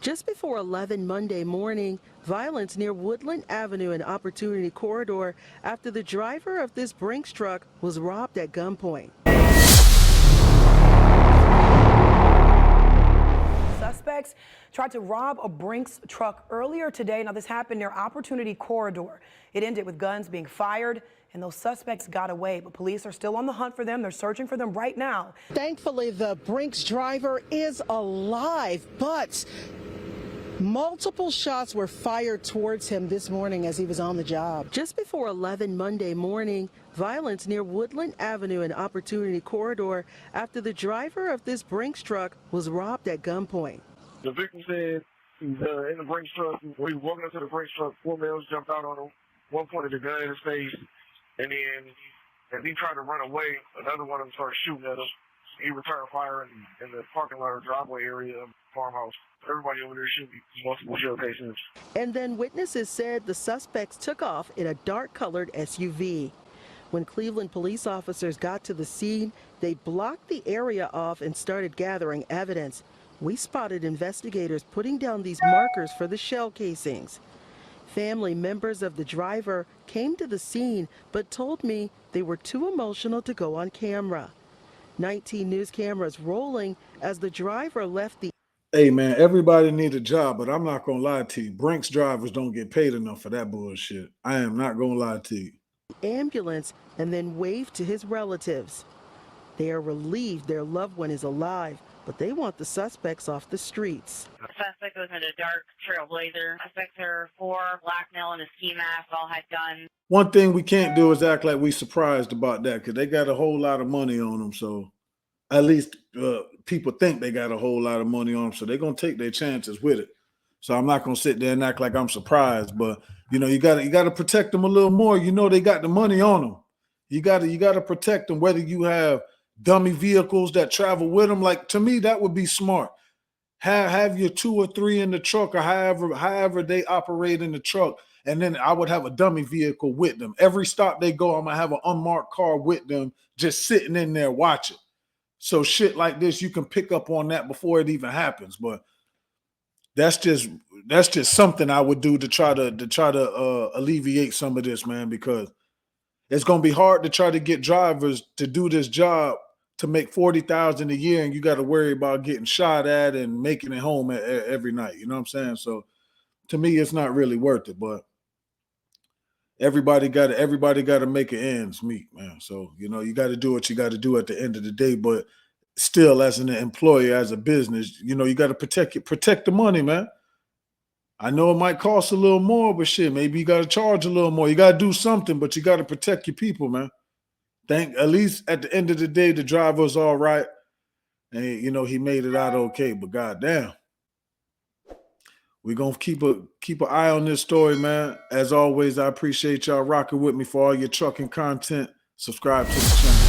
Just before 11 Monday morning, violence near Woodland Avenue and Opportunity Corridor after the driver of this Brinks truck was robbed at gunpoint. Suspects tried to rob a Brinks truck earlier today. Now, this happened near Opportunity Corridor. It ended with guns being fired, and those suspects got away, but police are still on the hunt for them. They're searching for them right now. Thankfully, the Brinks driver is alive, but multiple shots were fired towards him this morning as he was on the job. Just before 11 Monday morning, violence near Woodland Avenue and Opportunity Corridor after the driver of this Brinks truck was robbed at gunpoint. The victim said he's in the Brinks truck. When he was walking up to the Brinks truck, 4 males jumped out on him. One pointed a gun in his face, and then as he tried to run away, another one of them started shooting at him. He returned fire in the parking lot or driveway area of the farmhouse. Everybody over there shooting multiple shell casings. And then witnesses said the suspects took off in a dark-colored SUV. When Cleveland police officers got to the scene, they blocked the area off and started gathering evidence. We spotted investigators putting down these markers for the shell casings. Family members of the driver came to the scene but told me they were too emotional to go on camera. 19 News cameras rolling as the driver left the... Hey, man, everybody need a job, but I'm not going to lie to you. Brinks drivers don't get paid enough for that bullshit. I am not going to lie to you. Ambulance and then waved to his relatives. They are relieved their loved one is alive, but they want the suspects off the streets. The suspect was in a dark Trailblazer. Suspects are 4, black male in a ski mask, all had guns. One thing we can't do is act like we surprised about that because they got a whole lot of money on them. So at least people think they got a whole lot of money on them. So they're going to take their chances with it. So I'm not going to sit there and act like I'm surprised. But, you know, you got to protect them a little more. You know, they got the money on them. You got to protect them, whether you have dummy vehicles that travel with them. Like, to me, that would be smart. Have your 2 or 3 in the truck or however they operate in the truck. And then I would have a dummy vehicle with them. Every stop they go, I'm going to have an unmarked car with them just sitting in there watching. So shit like this, you can pick up on that before it even happens. But that's just something I would do to try to alleviate some of this, man, because it's going to be hard to try to get drivers to do this job to make $40,000 a year, and you got to worry about getting shot at and making it home every night. You know what I'm saying? So to me, it's not really worth it. But everybody got to make it ends meet, man. So, you know, you got to do what you got to do at the end of the day. But still, as an employer, as a business, you know, you got to protect the money, man. I know it might cost a little more, but shit, maybe you got to charge a little more. You got to do something, but you got to protect your people, man. At least at the end of the day, the driver's all right. And, you know, he made it out okay, but goddamn. We're going to keep an eye on this story, man. As always, I appreciate y'all rocking with me for all your trucking content. Subscribe to the channel.